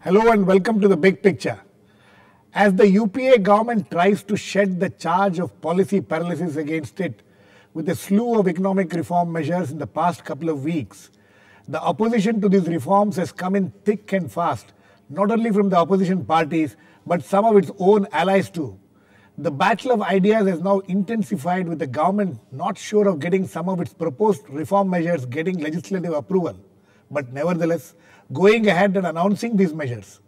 Hello and welcome to the big picture. As the UPA government tries to shed the charge of policy paralysis against it with a slew of economic reform measures in the past couple of weeks, the opposition to these reforms has come in thick and fast, not only from the opposition parties, but some of its own allies too. The battle of ideas has now intensified with the government not sure of getting some of its proposed reform measures getting legislative approval, but nevertheless going ahead and announcing these measures.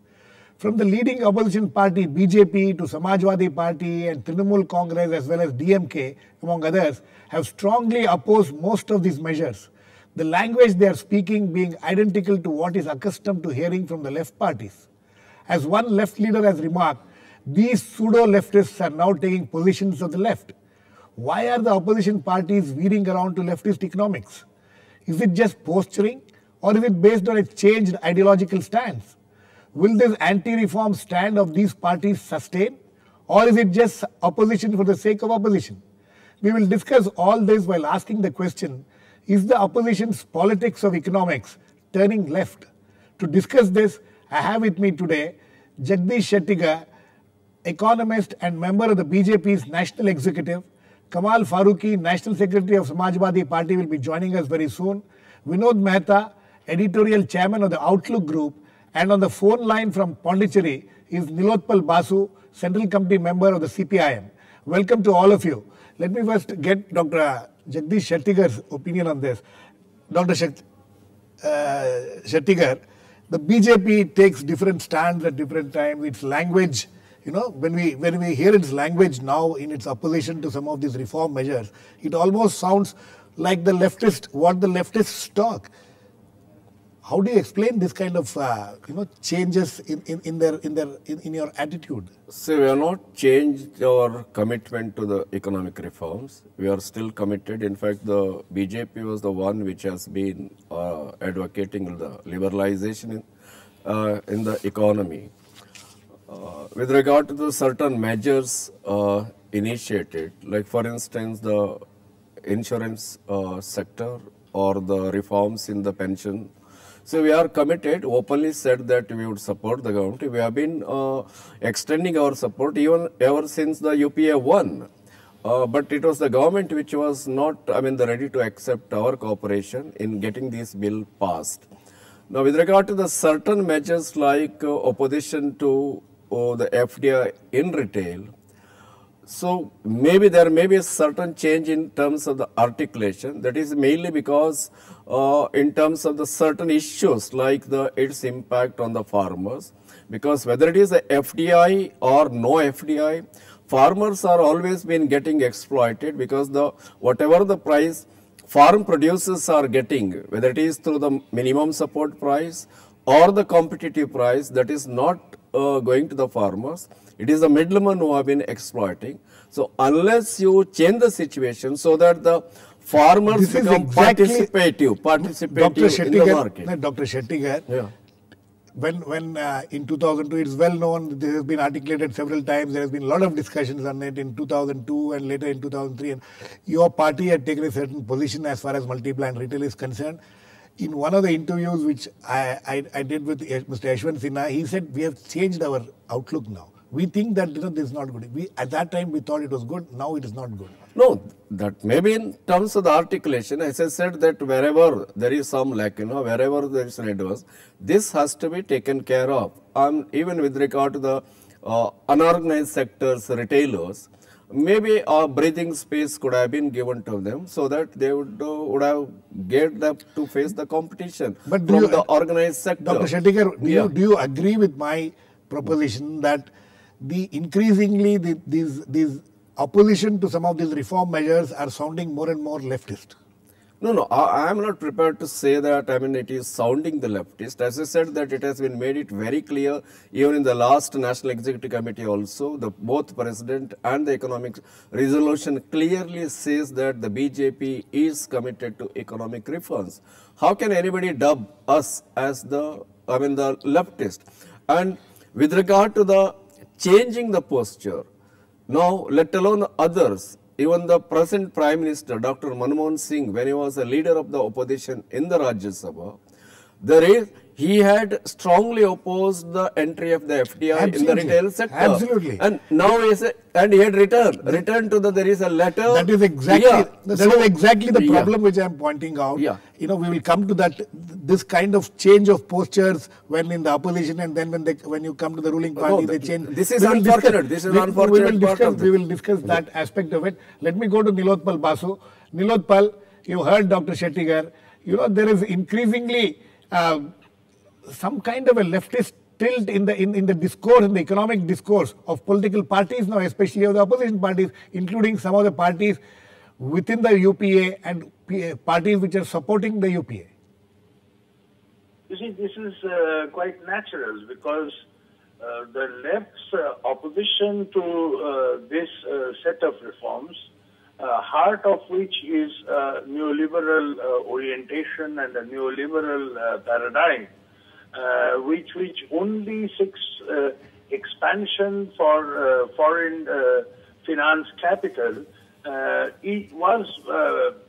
From the leading opposition party BJP to Samajawadi party and Trinamool Congress as well as DMK, among others, have strongly opposed most of these measures. The language they are speaking being identical to what is accustomed to hearing from the left parties. As one left leader has remarked, these pseudo-leftists are now taking positions of the left. Why are the opposition parties veering around to leftist economics? Is it just posturing or is it based on a changed ideological stance? Will this anti-reform stand of these parties sustain, or is it just opposition for the sake of opposition? We will discuss all this while asking the question, is the opposition's politics of economics turning left? To discuss this, I have with me today Jagdish Shettigar, economist and member of the BJP's National Executive. Kamal Farooqui, National Secretary of Samajawadi Party, will be joining us very soon. Vinod Mehta, Editorial Chairman of the Outlook Group. And on the phone line from Pondicherry is Nilotpal Basu, Central Committee member of the CPIM. Welcome to all of you. Let me first get Dr. Jagdish Shettigar's opinion on this. Dr. Shettigar, the BJP takes different stands at different times. Its language, when we hear its language now in its opposition to some of these reform measures, it almost sounds like the what the leftists talk. How do you explain this kind of changes in your attitude? So we have not changed our commitment to the economic reforms. We are still committed. In fact, the BJP was the one which has been advocating the liberalization in the economy. With regard to the certain measures initiated, like for instance the insurance sector or the reforms in the pension. So we are committed, openly said that we would support the government. We have been extending our support even ever since the UPA won. But it was the government which was not, ready to accept our cooperation in getting this bill passed. Now with regard to the certain measures like opposition to the FDI in retail, so maybe there may be a certain change in terms of the articulation. That is mainly because in terms of the certain issues like its impact on the farmers. Because whether it is a FDI or no FDI, farmers are always been getting exploited because whatever the price farm producers are getting, whether it is through the minimum support price or the competitive price, that is not going to the farmers. It is the middlemen who have been exploiting. So unless you change the situation so that the farmers become participative in the market. Dr. Shettigar, when in 2002, it's well known, this has been articulated several times, there has been a lot of discussions on it in 2002 and later in 2003. And your party had taken a certain position as far as multi-brand retail is concerned. In one of the interviews which I did with Mr. Yashwant Sinha, he said we have changed our outlook now. We think that this is not good. At that time we thought it was good, now it is not good. No, that maybe in terms of the articulation, as I said that wherever there is some lack, wherever there is an adverse, this has to be taken care of. Even with regard to the unorganized sectors, retailers, maybe a breathing space could have been given to them so that they would have geared up to face the competition from the organized sector. Dr. Shettigar, do you agree with my proposition that increasingly these opposition to some of these reform measures are sounding more and more leftist? No, I am not prepared to say that, it is sounding the leftist. As I said that it has been made it very clear, even in the last National Executive Committee also, both President and the Economic Resolution clearly says that the BJP is committed to economic reforms. How can anybody dub us as the leftist? And with regard to the changing the posture, now let alone others, even the present Prime Minister, Dr. Manmohan Singh, when he was a leader of the opposition in the Rajya Sabha, he had strongly opposed the entry of the FDI in the retail sector. Absolutely. And now he had returned to there is a letter. That is exactly the problem which I am pointing out. Yeah. We will come to that, this kind of change of postures when in the opposition, and then when you come to the ruling party, they change. This is unfortunate. We will discuss that aspect of it. Let me go to Nilotpal Basu. Nilotpal, you heard Dr. Shettigar. There is increasingly some kind of a leftist tilt in the discourse, in the economic discourse of political parties now, especially of the opposition parties, including some of the parties within the UPA and parties which are supporting the UPA. You see, this is quite natural because the left's opposition to this set of reforms, heart of which is neoliberal orientation and a neoliberal paradigm, which only seeks expansion for foreign finance capital, it was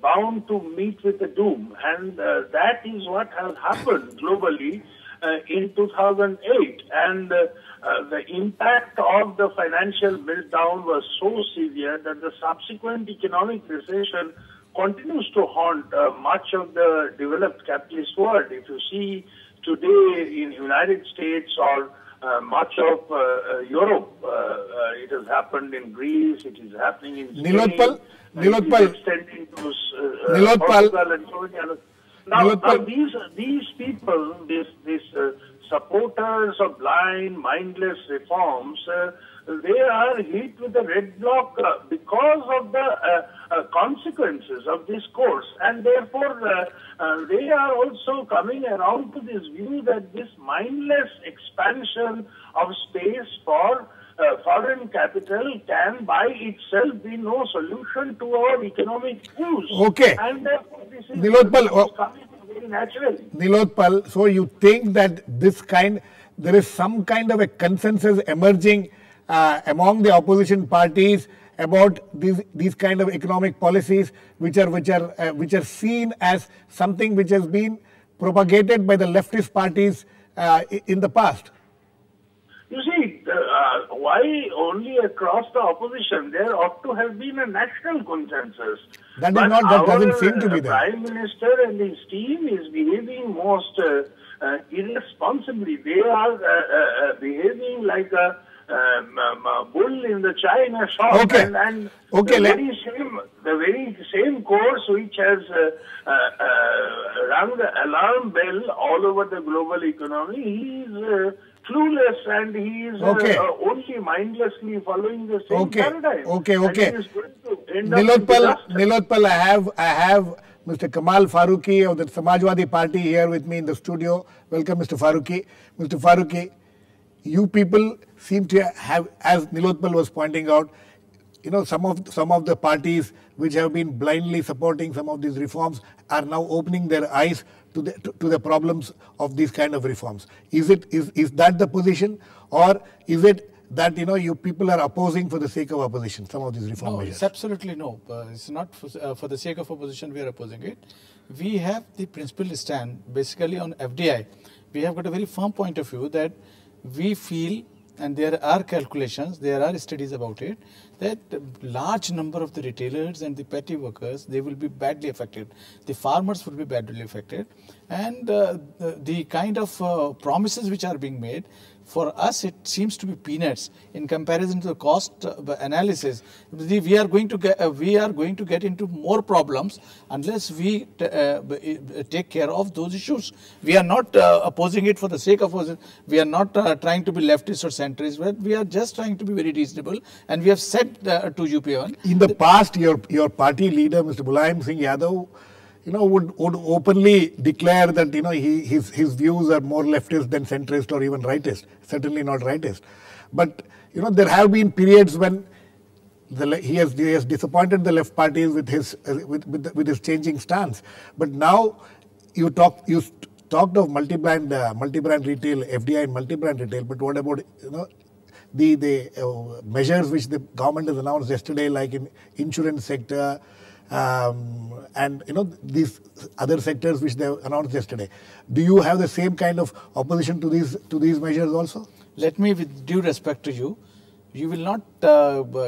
bound to meet with the doom, and that is what has happened globally in 2008, and the impact of the financial meltdown was so severe that the subsequent economic recession continues to haunt much of the developed capitalist world. If you see today in the United States or much of Europe, it has happened in Greece, it is happening in Spain, Nilotpal, extending to Portugal and so on. Now these people, these supporters of blind, mindless reforms, they are hit with the red block because of the consequences of this course, and therefore they are also coming around to this view that this mindless expansion of space for foreign capital can by itself be no solution to our economic woes. Okay. And therefore this is Nilotpal, coming very naturally. Nilotpal, so you think that there is some kind of a consensus emerging among the opposition parties about these kind of economic policies which are seen as something which has been propagated by the leftist parties in the past? You see, why only across the opposition? There ought to have been a national consensus. That doesn't seem to be there. Prime Minister and his team is behaving most irresponsibly. They are behaving like a bull in the china shop. Okay. And okay. the very same course which has rung the alarm bell all over the global economy, he is clueless and he is only mindlessly following the same paradigm. Okay. Nilotpal, I have Mr. Kamal Farooqui of the Samajawadi Party here with me in the studio. Welcome, Mr. Farooqui. Mr. Farooqui, you people seem to have, as Nilotpal was pointing out, some of the parties which have been blindly supporting some of these reforms are now opening their eyes to the problems of these kind of reforms. Is that the position, or is it that you people are opposing for the sake of opposition some of these reform measures? It's absolutely no. It's not for the sake of opposition we are opposing it. We have the principled stand basically on FDI. We have got a very firm point of view that we feel, and there are calculations, there are studies about it, that large number of the retailers and the petty workers, they will be badly affected. The farmers will be badly affected. And the kind of promises which are being made, for us it seems to be peanuts in comparison to the cost analysis. We are going to get into more problems unless we take care of those issues. We are not opposing it for the sake of it. We are not trying to be leftist or centrist, but we are just trying to be very reasonable. And we have said to UP1. In the past, your party leader, Mr. Mulayam Singh Yadav, would openly declare that his views are more leftist than centrist or even rightist. Certainly not rightist. But there have been periods when he has disappointed the left parties with his changing stance. But now you talked of multi-brand retail, FDI and multi-brand retail. But what about the measures which the government has announced yesterday, like in insurance sector, and these other sectors which they announced yesterday. Do you have the same kind of opposition to these measures also? Let me, with due respect to you, you will not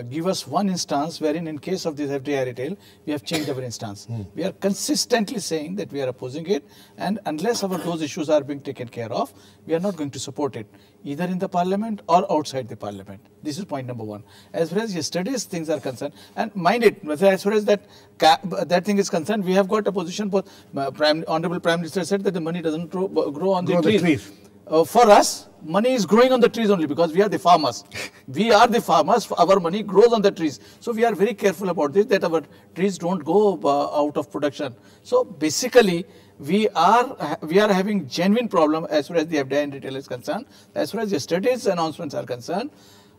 give us one instance wherein in case of this FDI retail, we have changed our instance. We are consistently saying that we are opposing it, and unless those issues are being taken care of, we are not going to support it, either in the parliament or outside the parliament. This is point number one. As far as yesterday's things are concerned, and mind it, as far as that thing is concerned, we have got a position, both Honorable Prime Minister said that the money doesn't grow on the trees. For us, money is growing on the trees only because we are the farmers. We are the farmers, our money grows on the trees. So we are very careful about this, that our trees don't go out of production. So basically, we are having genuine problem as far as the FDI and retail is concerned. As far as yesterday's announcements are concerned,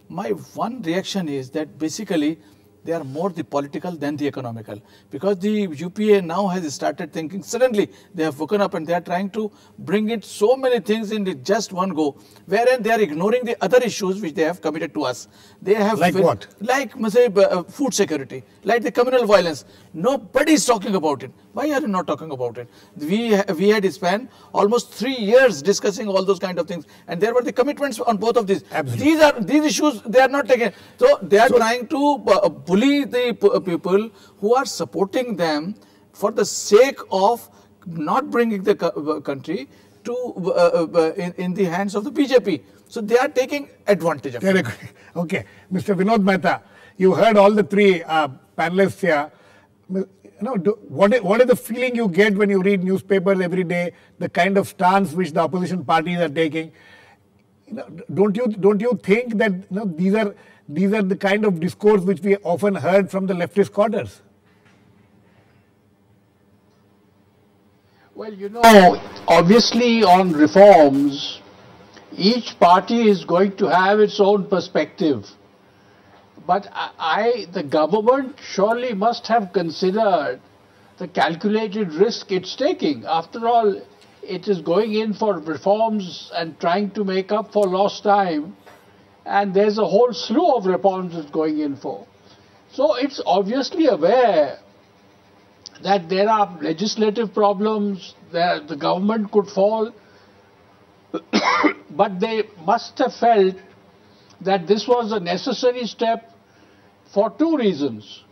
my one reaction is that basically they are more the political than the economical, because the UPA now has started thinking, suddenly they have woken up and they are trying to bring in so many things in just one go, wherein they are ignoring the other issues which they have committed to us. They have like what? Like food security, like the communal violence. Nobody is talking about it. Why are you not talking about it? We had spent almost 3 years discussing all those kind of things, and there were the commitments on both of these. Absolutely. These issues, they are not taken. So they are trying to bully the people who are supporting them for the sake of not bringing the country to in the hands of the BJP. So they are taking advantage of it. Okay, Mr. Vinod Mehta, you heard all the three panelists here. What is the feeling you get when you read newspapers every day, the kind of stance which the opposition parties are taking? Don't you think that these are the kind of discourse which we often heard from the leftist quarters? Well, obviously on reforms, each party is going to have its own perspective. But the government surely must have considered the calculated risk it's taking. After all, it is going in for reforms and trying to make up for lost time. And there's a whole slew of reforms it's going in for. So it's obviously aware that there are legislative problems, that the government could fall. But they must have felt that this was a necessary step for two reasons.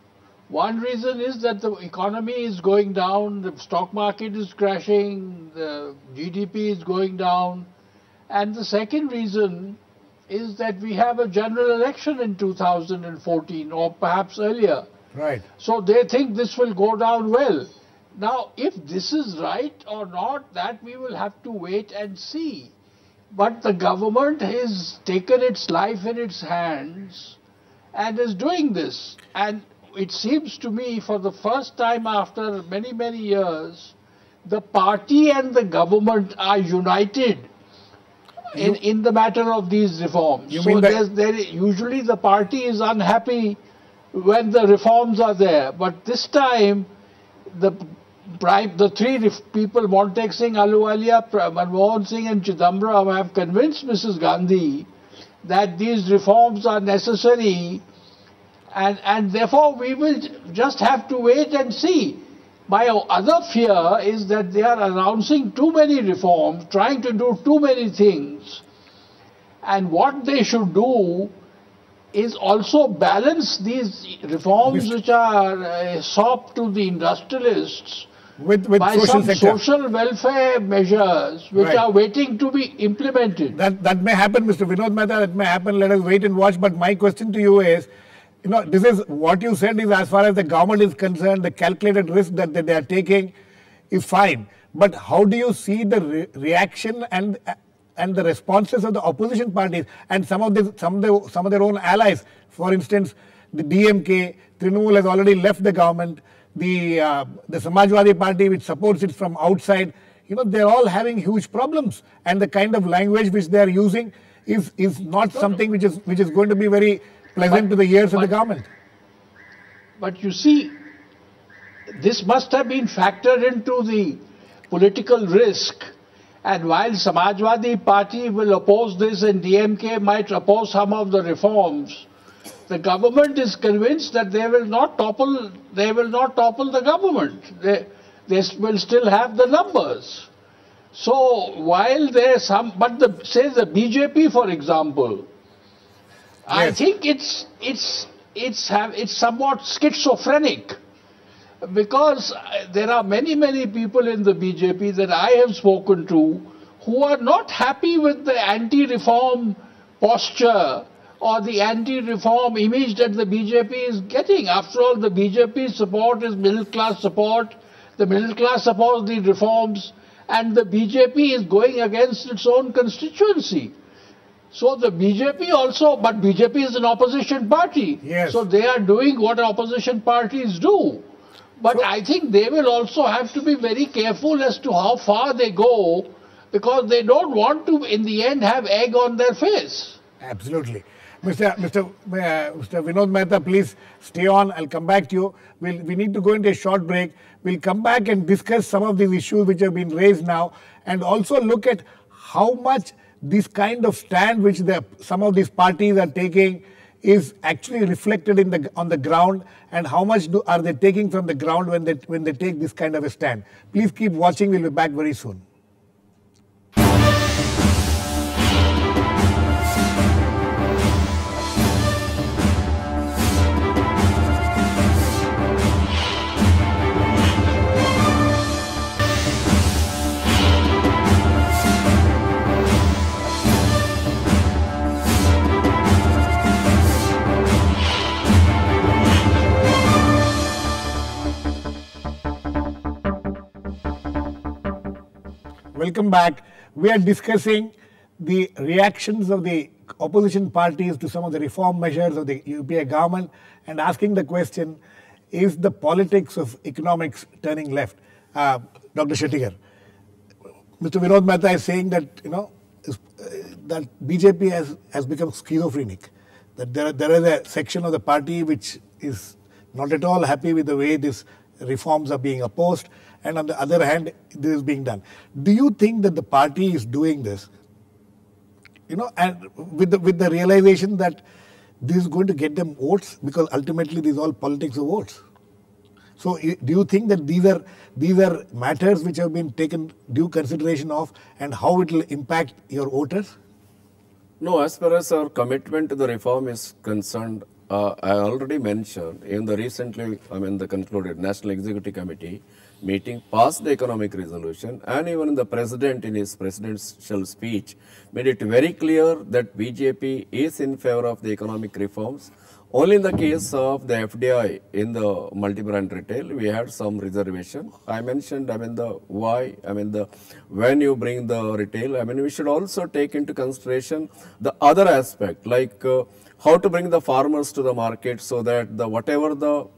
One reason is that the economy is going down, the stock market is crashing, the GDP is going down. And the second reason is that we have a general election in 2014 or perhaps earlier. Right. So they think this will go down well. Now, if this is right or not, that we will have to wait and see. But the government has taken its life in its hands and is doing this. And it seems to me, for the first time after many, many years, the party and the government are united in the matter of these reforms. Usually the party is unhappy when the reforms are there. But this time, the three people, Montek Singh, Ahluwalia, Manmohan Singh and Chidambaram, have convinced Mrs. Gandhi that these reforms are necessary, and therefore we will just have to wait and see. My other fear is that they are announcing too many reforms, trying to do too many things, and what they should do is also balance these reforms which are soft to the industrialists with by some social welfare measures which are waiting to be implemented. That may happen, Mr. Vinod Mehta, that may happen. Let us wait and watch. But my question to you is, this is what you said is, as far as the government is concerned, the calculated risk that they are taking is fine. But how do you see the reaction and the responses of the opposition parties and some of their own allies? For instance, the DMK, Trinamool has already left the government. The Samajawadi party, which supports it from outside, they're all having huge problems, and the kind of language which they are using is not something which is going to be very pleasant to the ears of the government. But you see, this must have been factored into the political risk. And while Samajawadi party will oppose this and DMK might oppose some of the reforms, The government is convinced that they will not topple the government. They will still have the numbers. So while there's some, but say the BJP, for example, yes. I think it's somewhat schizophrenic, because there are many people in the BJP that I have spoken to who are not happy with the anti-reform posture or the anti-reform image that the BJP is getting. After all, the BJP support is middle class support. The middle class supports the reforms, and the BJP is going against its own constituency. So the BJP also, but BJP is an opposition party. Yes. So they are doing what opposition parties do. But so, I think they will also have to be very careful as to how far they go, because they don't want to, in the end, have egg on their face. Absolutely. Mr. Vinod Mehta, please stay on. I'll come back to you. We need to go into a short break. We'll come back and discuss some of these issues which have been raised now, and also look at how much this kind of stand which some of these parties are taking is actually reflected on the ground, and how much are they taking from the ground when they take this kind of a stand. Please keep watching. We'll be back very soon. Welcome back. We are discussing the reactions of the opposition parties to some of the reform measures of the UPA government, and asking the question, is the politics of economics turning left? Dr. Shettigar, Mr. Vinod Mehta is saying that, that BJP has become schizophrenic, that there is a section of the party which is not at all happy with the way these reforms are being opposed, and on the other hand, this is being done. Do you think that the party is doing this, and with the realization that this is going to get them votes, because ultimately this is all politics of votes? So do you think that these are matters which have been taken due consideration of, and how it will impact your voters? No, as far as our commitment to the reform is concerned, I already mentioned in the recently, the concluded National Executive Committee meeting passed the economic resolution, and even the president in his presidential speech made it very clear that BJP is in favor of the economic reforms. Only in the case of the FDI in the multi-brand retail, we had some reservation. I mentioned, when you bring the retail, we should also take into consideration the other aspect, like how to bring the farmers to the market, so that whatever the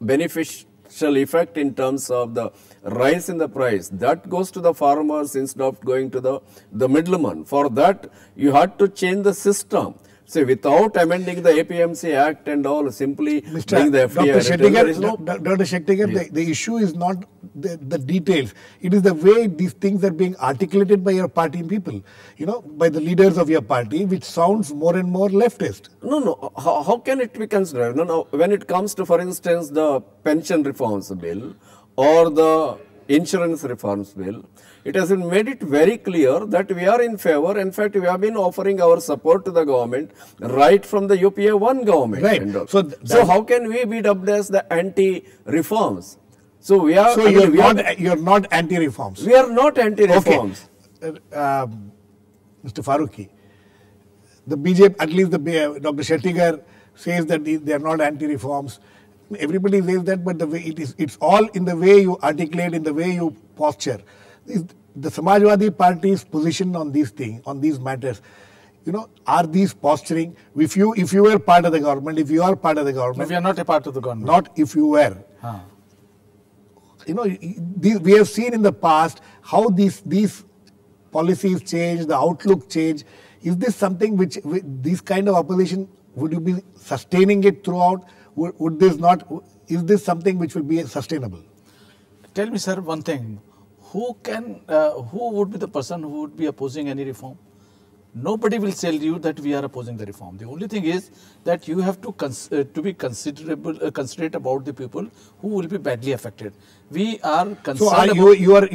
beneficial effect in terms of the rise in the price, that goes to the farmers instead of going to the middleman. For that, you had to change the system. So without amending the APMC Act and all, simply bring the FDI. Dr. Shettigar, the issue is not the details. It is the way these things are being articulated by your party people, by the leaders of your party, which sounds more and more leftist. No. How can it be considered? No. When it comes to, for instance, the pension reforms bill or the insurance reforms bill, it has been made it very clear that we are in favor. In fact, we have been offering our support to the government right from the UPA 1 government. Right. So how can we be dubbed as the anti-reforms? So we are. So you're not anti-reforms. We are not anti-reforms. Okay. Mr. Farooqui, the BJP, at least Dr. Shettigar says that they are not anti-reforms. Everybody says that, but the way it's all in the way you articulate, in the way you posture. The Samajawadi party's position on these things, on these matters, are these posturing? If you were part of the government, if you are part of the government, if you are not a part of the government, not if you were. We have seen in the past how these policies change, the outlook change. Is this something which this kind of opposition, would you be sustaining it throughout? Would this not? Is this something which will be sustainable? Tell me, sir, one thing. Who would be the person who would be opposing any reform? nobody will tell you that we are opposing the reform. The only thing is that you have to be considerate about the people who will be badly affected. We are concerned. So you're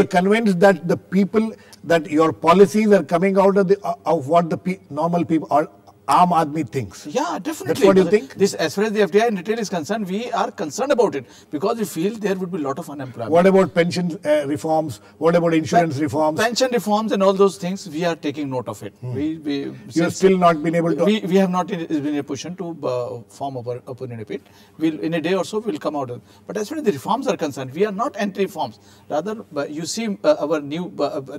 convinced that the people, that your policies are coming out of what the normal people or Aam Aadmi thinks. Yeah, definitely. That's what you think? This, as far as the FDI and retail is concerned, we are concerned about it because we feel there would be a lot of unemployment. What about pension reforms? What about insurance reforms? Pension reforms and all those things, we are taking note of it. You have still not been able to... We have not been in a position to form our opinion of it. In a day or so, we'll come out. But as far as the reforms are concerned, we are not anti-reforms. Rather, you see our new,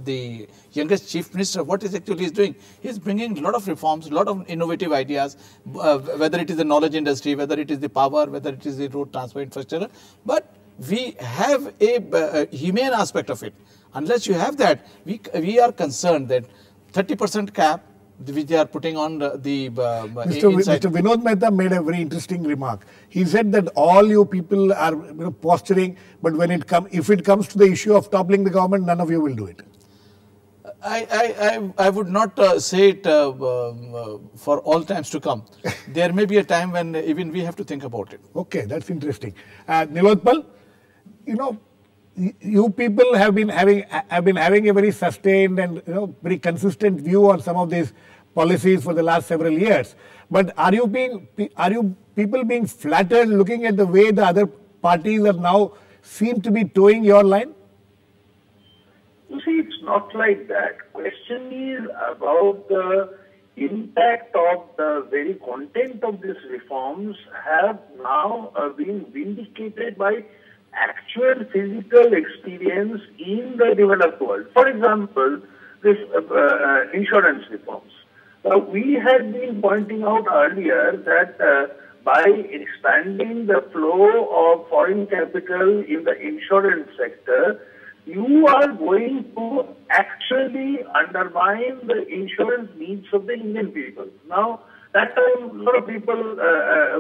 the youngest chief minister, what is actually is doing? He's bringing a lot of reforms, a lot of innovative ideas, whether it is the knowledge industry, whether it is the power, whether it is the road transport infrastructure. But we have a humane aspect of it. Unless you have that, we are concerned that 30% cap which they are putting on the Mr. Vinod Mehta made a very interesting remark. He said that all you people are posturing, but when if it comes to the issue of toppling the government, none of you will do it. I would not say it for all times to come. There may be a time when even we have to think about it. Okay, that's interesting. Nilotpal, you people have been having a very sustained and very consistent view on some of these policies for the last several years. But are you people being flattered looking at the way the other parties are now seem to be towing your line? You see, it's not like that. Question is about the impact of the very content of these reforms have now been vindicated by actual physical experience in the developed world. For example, this insurance reforms. We had been pointing out earlier that by expanding the flow of foreign capital in the insurance sector, you are going to actually undermine the insurance needs of the Indian people. Now, that time a lot of people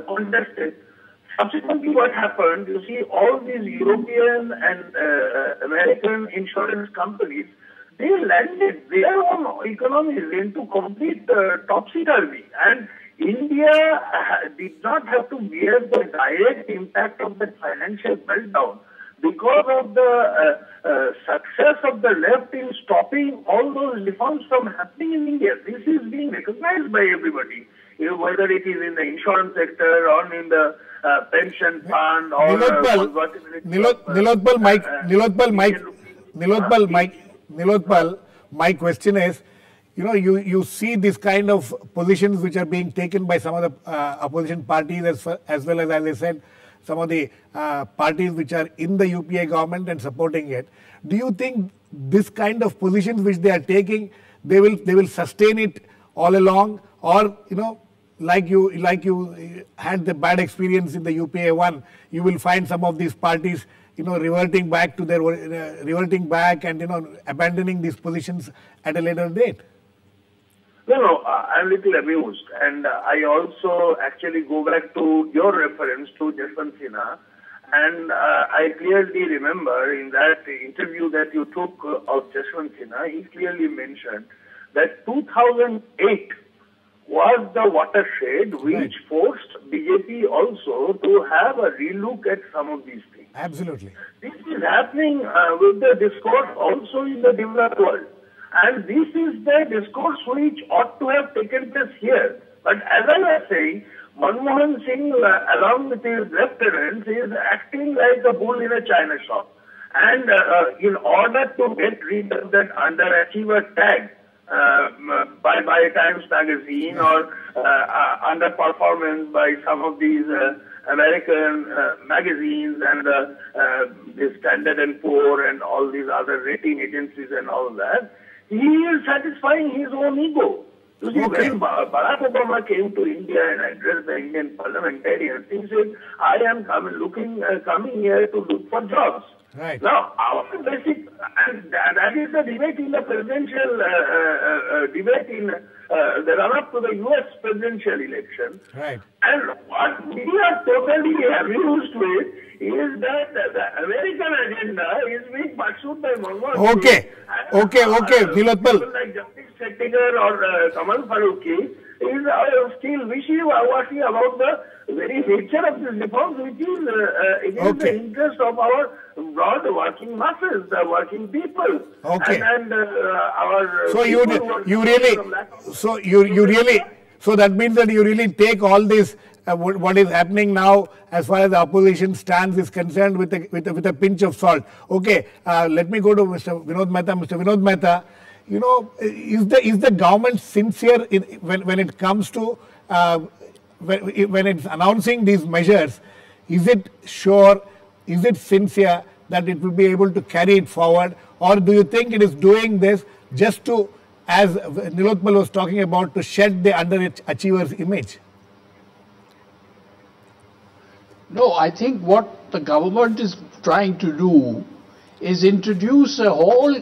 contested. Subsequently, what happened, you see, all these European and American insurance companies, they landed their own economies into complete topsy-turvy. And India did not have to bear the direct impact of the financial meltdown because of the success of the left in stopping all those reforms from happening in India. This is being recognized by everybody, whether it is in the insurance sector or in the pension fund or Nilotpal, my question is, you see this kind of positions which are being taken by some of the opposition parties as well as I said, some of the parties which are in the UPA government and supporting it. Do you think this kind of positions which they are taking, they will sustain it all along, or like you had the bad experience in the UPA one, you will find some of these parties reverting back to their and abandoning these positions at a later date? No, I'm a little amused, and I also actually go back to your reference to Jaswant Sinha, and I clearly remember in that interview that you took of Jaswant Sinha, he clearly mentioned that 2008 was the watershed which forced BJP also to have a relook at some of these things. Absolutely. This is happening with the discourse also in the developed world. And this is the discourse which ought to have taken place here. But as I was saying, Manmohan Singh, along with his lieutenants, is acting like a bull in a china shop. And in order to get rid of that underachiever tag by Times Magazine or underperformance by some of these American magazines and the Standard & Poor and all these other rating agencies and all that, he is satisfying his own ego. You see, when Barack Obama came to India and addressed the Indian parliamentarians, he said, I am coming here to look for jobs. Right. Now, our basic, and that is the debate in the presidential, debate in the run-up to the US presidential election. Right. And what we are totally amused with is that the American agenda is being pursued by Manmohan Singh. Okay, Nilotpal. Like Justice Shettigar or Kamal Farooqui is still wishy-washy about the very nature of this reforms, which is against the interest of our broad working masses, the working people, and our. So you really. So that means that you really take all this, what is happening now as far as the opposition stance is concerned with a pinch of salt. Okay, let me go to Mr. Vinod Mehta. Mr. Vinod Mehta, you know, is the government sincere when it comes to when it's announcing these measures? Is it sure? Is it sincere that it will be able to carry it forward, or do you think it is doing this just to, as Nilotpal was talking about, to shed the underachiever's image? No, I think what the government is trying to do is introduce a whole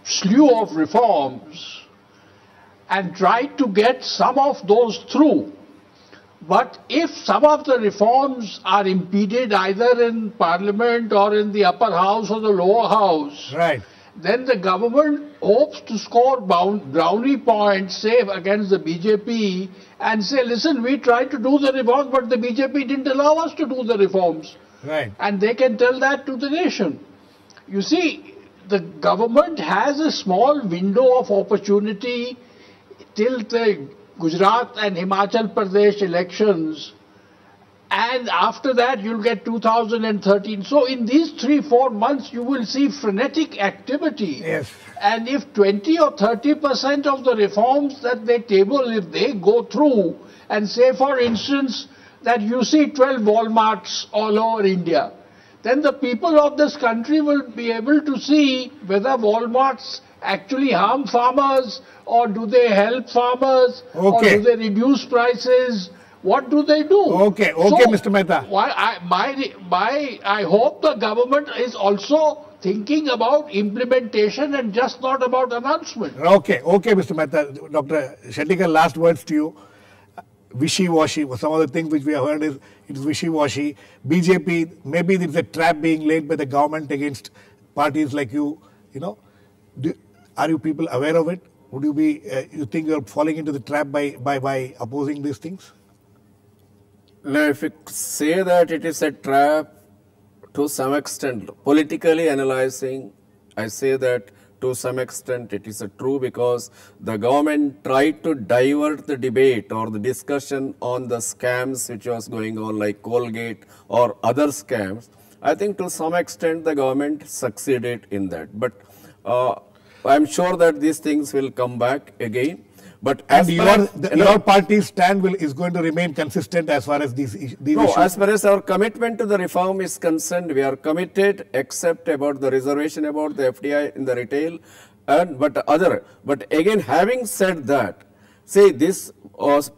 slew of reforms and try to get some of those through. But if some of the reforms are impeded either in Parliament or in the upper house or the lower house, right, then the government hopes to score brownie points, say, against the BJP and say, listen, we tried to do the reforms, but the BJP didn't allow us to do the reforms. Right. And they can tell that to the nation. You see, the government has a small window of opportunity till the Gujarat and Himachal Pradesh elections, and after that you'll get 2013. So in these 3-4 months you will see frenetic activity. Yes. And if 20 or 30% of the reforms that they table, if they go through, and say for instance that you see 12 Walmarts all over India, then the people of this country will be able to see whether Walmarts actually harm farmers, or do they help farmers, or do they reduce prices? What do they do? Okay, so Mr. Mehta. I hope the government is also thinking about implementation and just not about announcement. Okay, Mr. Mehta. Dr. Shettigar, last words to you. Wishy-washy, some of the things which we have heard is it is wishy-washy. BJP, maybe it's a trap being laid by the government against parties like you. You know, are you people aware of it? Would you be? You think you're falling into the trap by opposing these things? No, if you say that it is a trap, to some extent, politically analyzing, I say that to some extent it is true, because the government tried to divert the debate or the discussion on the scams which was going on, like Colgate or other scams. I think to some extent the government succeeded in that. But I'm sure that these things will come back again. But as your party's stand is going to remain consistent as far as these issues. As far as our commitment to the reform is concerned, we are committed, except about the reservation about the FDI in the retail, but again, having said that, say this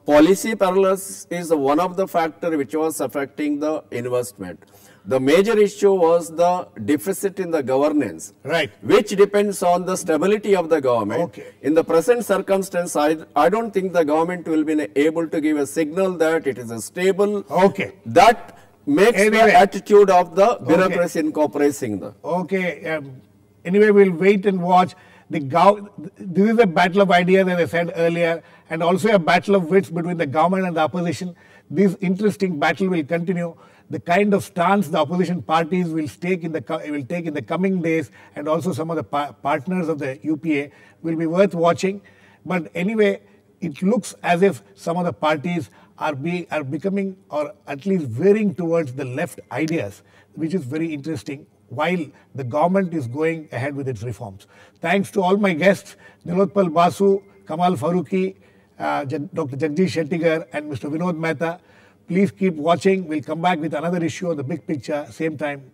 policy paralysis is one of the factors which was affecting the investment. The major issue was the deficit in the governance, right, which depends on the stability of the government. Okay. In the present circumstance, I don't think the government will be able to give a signal that it is stable. Okay. That makes the attitude of the bureaucracy incorporating the. Okay. Anyway, we'll wait and watch. This is a battle of ideas, as I said earlier, and also a battle of wits between the government and the opposition. This interesting battle will continue. The kind of stance the opposition parties will take in the coming days, and also some of the partners of the UPA, will be worth watching. But anyway, it looks as if some of the parties are becoming, or at least veering towards the left ideas, which is very interesting, while the government is going ahead with its reforms. Thanks to all my guests, Nilotpal, Basu, Kamal, Farooqui, Dr. Jagdish, Shettigar, and Mr. Vinod Mehta. Please keep watching. We'll come back with another issue on the big picture, same time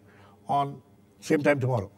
tomorrow.